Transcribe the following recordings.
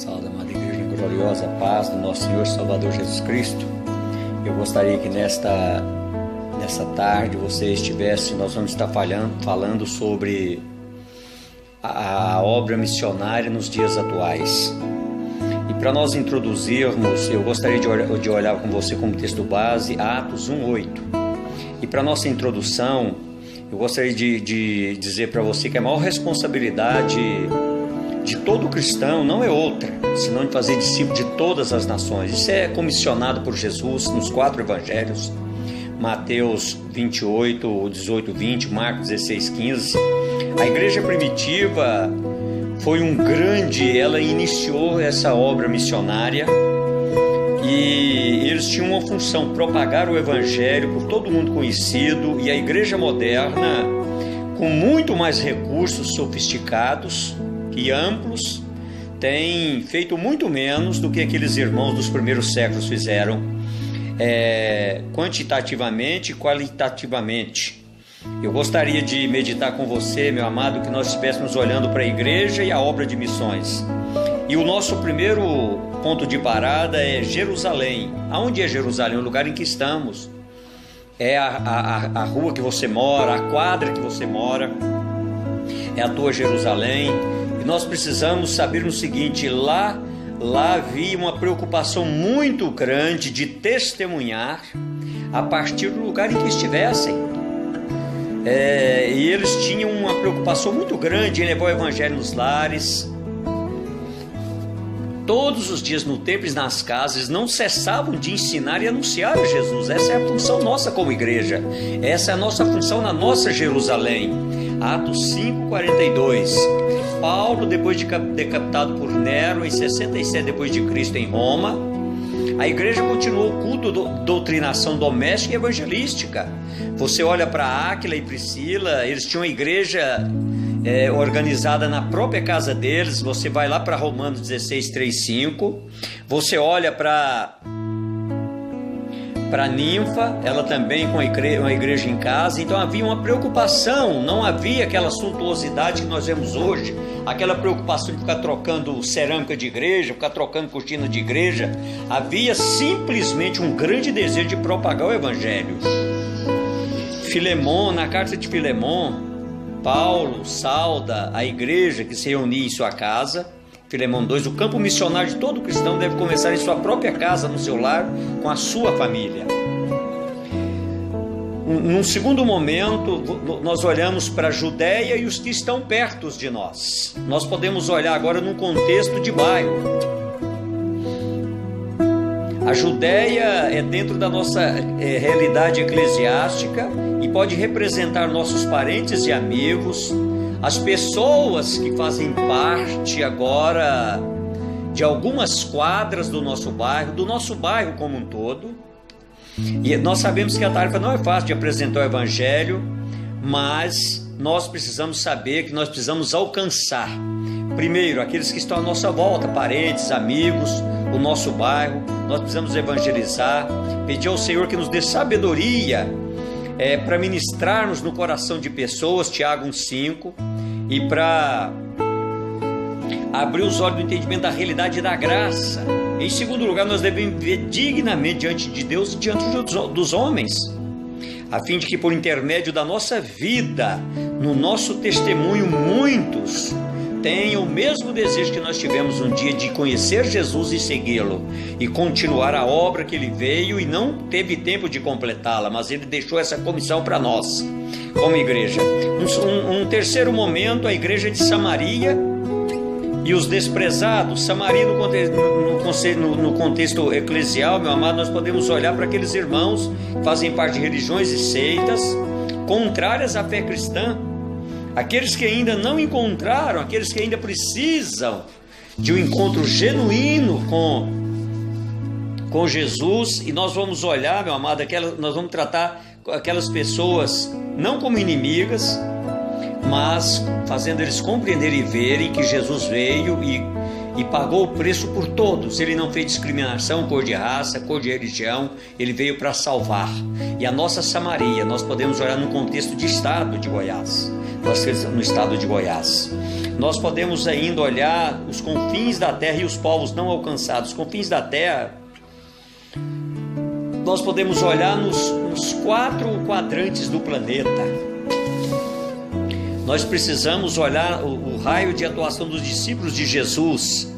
Salve, amada igreja, em gloriosa paz do nosso Senhor Salvador Jesus Cristo. Eu gostaria que nessa tarde você estivesse, nós vamos estar falando sobre a obra missionária nos dias atuais. E para nós introduzirmos, eu gostaria de olhar com você como texto base, Atos 1:8. E para nossa introdução, eu gostaria de dizer para você que a maior responsabilidade de todo cristão não é outra, senão de fazer discípulo de todas as nações. Isso é comissionado por Jesus nos 4 evangelhos, Mateus 28, 18, 20, Marcos 16, 15. A igreja primitiva foi ela iniciou essa obra missionária e eles tinham uma função, propagar o evangelho por todo mundo conhecido, e a igreja moderna, com muito mais recursos sofisticados e amplos, tem feito muito menos do que aqueles irmãos dos primeiros séculos fizeram, quantitativamente e qualitativamente. Eu gostaria de meditar com você, meu amado, que nós estivéssemos olhando para a igreja e a obra de missões. E o nosso primeiro ponto de parada é Jerusalém. Aonde é Jerusalém? O lugar em que estamos. É a rua que você mora, a quadra que você mora, é a tua Jerusalém. E nós precisamos saber o seguinte: lá havia uma preocupação muito grande de testemunhar a partir do lugar em que estivessem. E eles tinham uma preocupação muito grande em levar o evangelho nos lares. Todos os dias no templo e nas casas não cessavam de ensinar e anunciar a Jesus. Essa é a função nossa como igreja. Essa é a nossa função na nossa Jerusalém. Atos 5:42. Paulo, depois de decapitado por Nero em 67 depois de Cristo em Roma, a igreja continuou o culto, doutrinação doméstica e evangelística. Você olha para Áquila e Priscila, eles tinham uma igreja organizada na própria casa deles. Você vai lá para Romanos 16, 3, 5. Você olha para Ninfa, ela também com uma igreja em casa. Então havia uma preocupação, não havia aquela suntuosidade que nós vemos hoje, aquela preocupação de ficar trocando cerâmica de igreja, ficar trocando cortina de igreja. Havia simplesmente um grande desejo de propagar o evangelho. Filemon, na carta de Filemon, Paulo sauda a igreja que se reunia em sua casa. Filemon 2, o campo missionário de todo cristão deve começar em sua própria casa, no seu lar, com a sua família. Num segundo momento, nós olhamos para a Judéia e os que estão perto de nós. Nós podemos olhar agora num contexto de bairro. A Judéia é dentro da nossa realidade eclesiástica e pode representar nossos parentes e amigos, as pessoas que fazem parte agora de algumas quadras do nosso bairro como um todo. E nós sabemos que a tarefa não é fácil de apresentar o evangelho, mas nós precisamos saber que nós precisamos alcançar, primeiro, aqueles que estão à nossa volta, parentes, amigos, o nosso bairro. Nós precisamos evangelizar, pedir ao Senhor que nos dê sabedoria para ministrarmos no coração de pessoas, Tiago 1:5, e para abrir os olhos do entendimento da realidade e da graça. Em segundo lugar, nós devemos viver dignamente diante de Deus e diante dos homens, a fim de que por intermédio da nossa vida, no nosso testemunho, muitos tenham o mesmo desejo que nós tivemos um dia de conhecer Jesus e segui-lo, e continuar a obra que ele veio e não teve tempo de completá-la, mas ele deixou essa comissão para nós, como igreja. Um terceiro momento, a igreja de Samaria e os desprezados. Samaria, no contexto eclesial, meu amado, nós podemos olhar para aqueles irmãos que fazem parte de religiões e seitas contrárias à fé cristã, aqueles que ainda não encontraram, aqueles que ainda precisam de um encontro genuíno com Jesus. E nós vamos olhar, meu amado, nós vamos tratar aquelas pessoas não como inimigas, mas fazendo eles compreenderem e verem que Jesus veio e pagou o preço por todos. Ele não fez discriminação, cor de raça, cor de religião. Ele veio para salvar. E a nossa Samaria, nós podemos olhar no contexto de estado de Goiás. Nós estamos no estado de Goiás. Nós podemos ainda olhar os confins da terra e os povos não alcançados. Os confins da terra, nós podemos olhar nos 4 quadrantes do planeta. Nós precisamos olhar o raio de atuação dos discípulos de Jesus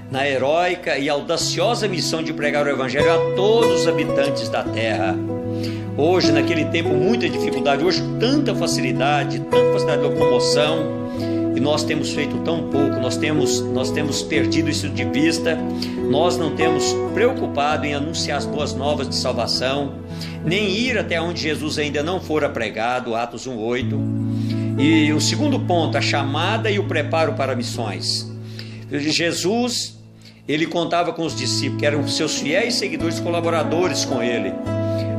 na heróica e audaciosa missão de pregar o Evangelho a todos os habitantes da terra. Hoje, naquele tempo, muita dificuldade, hoje tanta facilidade de locomoção, e nós temos feito tão pouco, nós temos perdido isso de vista, nós não temos preocupado em anunciar as boas novas de salvação, nem ir até onde Jesus ainda não fora pregado, Atos 1:8. E o segundo ponto, a chamada e o preparo para missões. Jesus, ele contava com os discípulos, que eram seus fiéis seguidores, colaboradores com ele.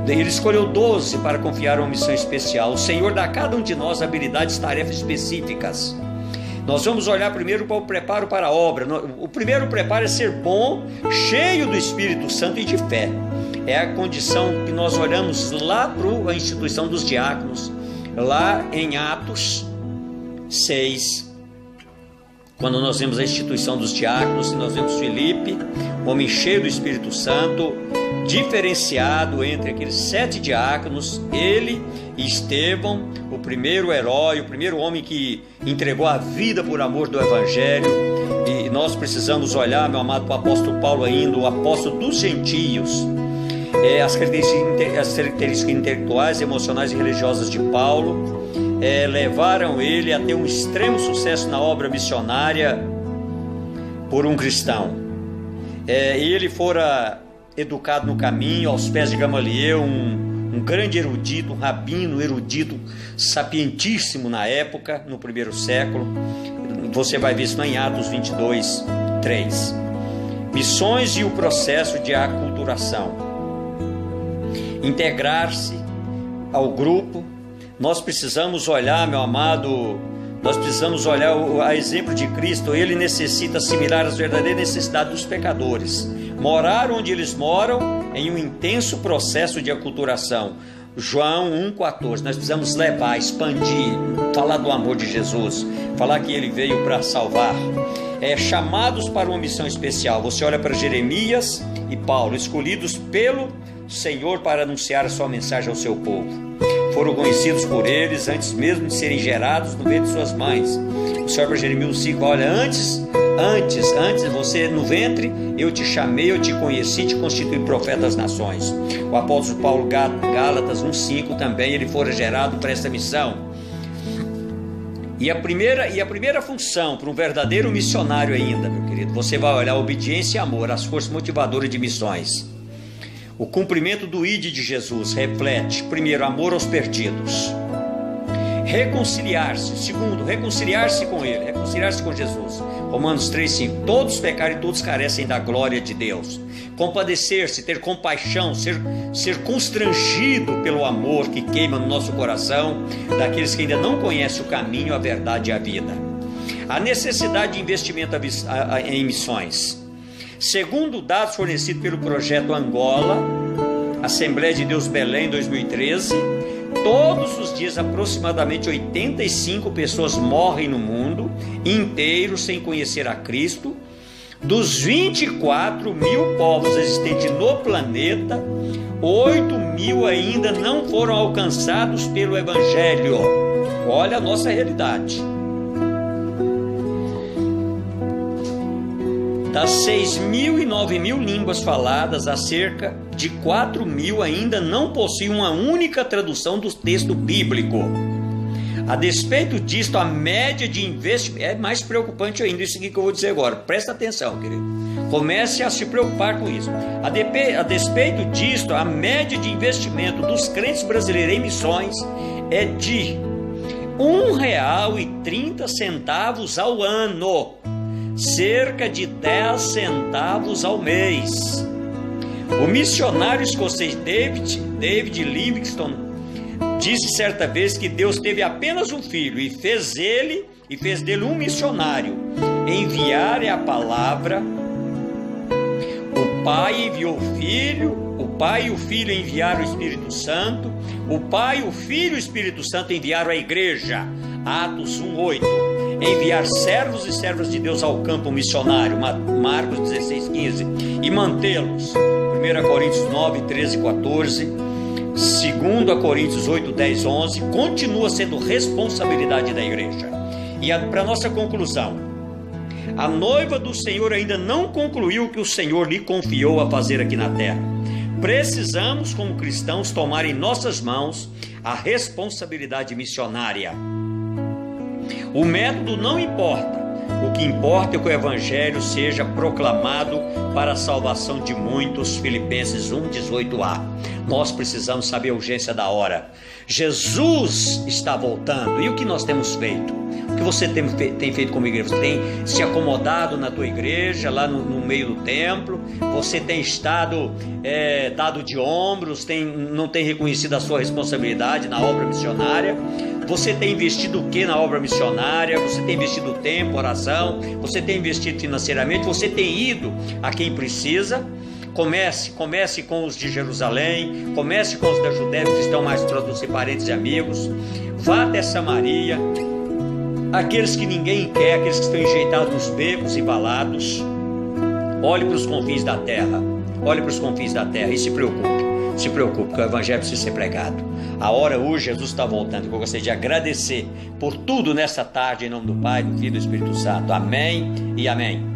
Ele escolheu 12 para confiar uma missão especial. O Senhor dá a cada um de nós habilidades e tarefas específicas. Nós vamos olhar primeiro para o preparo para a obra. O primeiro preparo é ser bom, cheio do Espírito Santo e de fé. É a condição que nós olhamos lá para a instituição dos diáconos, lá em Atos 6. Quando nós vemos a instituição dos diáconos, nós vemos Filipe, homem cheio do Espírito Santo, diferenciado entre aqueles 7 diáconos, ele e Estevão, o primeiro herói, o primeiro homem que entregou a vida por amor do Evangelho. E nós precisamos olhar, meu amado, para o apóstolo Paulo ainda, o apóstolo dos gentios, as características intelectuais, emocionais e religiosas de Paulo, levaram ele a ter um extremo sucesso na obra missionária por um cristão. Ele fora educado no caminho, aos pés de Gamaliel, um grande erudito, um rabino erudito, sapientíssimo na época, no primeiro século. Você vai ver isso em Atos 22:3. Missões e o processo de aculturação. Integrar-se ao grupo. Nós precisamos olhar, meu amado, nós precisamos olhar a exemplo de Cristo. Ele necessita assimilar as verdadeiras necessidades dos pecadores, morar onde eles moram em um intenso processo de aculturação. João 1,14, nós precisamos levar, expandir, falar do amor de Jesus, falar que ele veio para salvar. Chamados para uma missão especial. Você olha para Jeremias e Paulo, escolhidos pelo Senhor para anunciar a sua mensagem ao seu povo. Foram conhecidos por eles antes mesmo de serem gerados no ventre de suas mães. O Senhor para Jeremias 5, olha, antes você no ventre, eu te chamei, eu te conheci, te constituí profeta das nações. O apóstolo Paulo, Gálatas 1,5 também, ele fora gerado para essa missão. E a primeira função para um verdadeiro missionário ainda, meu querido, você vai olhar obediência e amor, as forças motivadoras de missões. O cumprimento do ID de Jesus reflete, primeiro, amor aos perdidos. Reconciliar-se. Segundo, reconciliar-se com Ele, reconciliar-se com Jesus. Romanos 3,5. Todos pecaram e todos carecem da glória de Deus. Compadecer-se, ter compaixão, ser constrangido pelo amor que queima no nosso coração, daqueles que ainda não conhecem o caminho, a verdade e a vida. A necessidade de investimento em missões. Segundo dados fornecidos pelo projeto Angola, Assembleia de Deus Belém 2013, todos os dias aproximadamente 85 pessoas morrem no mundo inteiro sem conhecer a Cristo. Dos 24 mil povos existentes no planeta, 8 mil ainda não foram alcançados pelo Evangelho. Olha a nossa realidade. Das 6.000 e 9.000 línguas faladas, há cerca de 4.000 ainda não possuem uma única tradução do texto bíblico. A despeito disto, a média de investimento... É mais preocupante ainda isso aqui que eu vou dizer agora. Presta atenção, querido. Comece a se preocupar com isso. A despeito disto, a média de investimento dos crentes brasileiros em missões é de R$ 1,30 ao ano. Cerca de 10 centavos ao mês. O missionário escocês David Livingstone disse certa vez que Deus teve apenas um filho e fez dele um missionário. Enviar é a palavra. O Pai enviou o Filho, o Pai e o Filho enviaram o Espírito Santo, o Pai, o Filho e o Espírito Santo enviaram a igreja. Atos 1:8. Enviar servos e servas de Deus ao campo missionário, Marcos 16:15, e mantê-los, 1 Coríntios 9:13 e 14, 2 Coríntios 8:10 e 11, continua sendo responsabilidade da igreja. E para nossa conclusão, a noiva do Senhor ainda não concluiu o que o Senhor lhe confiou a fazer aqui na terra. Precisamos, como cristãos, tomar em nossas mãos a responsabilidade missionária. O método não importa. O que importa é que o Evangelho seja proclamado para a salvação de muitos. Filipenses 1:18a. Nós precisamos saber a urgência da hora. Jesus está voltando. E o que nós temos feito? O que você tem feito como igreja? Você tem se acomodado na tua igreja, lá no meio do templo? Você tem estado dado de ombros, não tem reconhecido a sua responsabilidade na obra missionária? Você tem investido o que na obra missionária? Você tem investido tempo, oração? Você tem investido financeiramente? Você tem ido a quem precisa? Comece com os de Jerusalém, comece com os da Judéia, que estão mais próximos de parentes e amigos. Vá até Samaria, aqueles que ninguém quer, aqueles que estão enjeitados nos becos e balados. Olhe para os confins da terra, e se preocupe, que o Evangelho precisa ser pregado. A hora hoje, Jesus está voltando. Eu gostaria de agradecer por tudo nessa tarde, em nome do Pai, do Filho e do Espírito Santo. Amém e amém.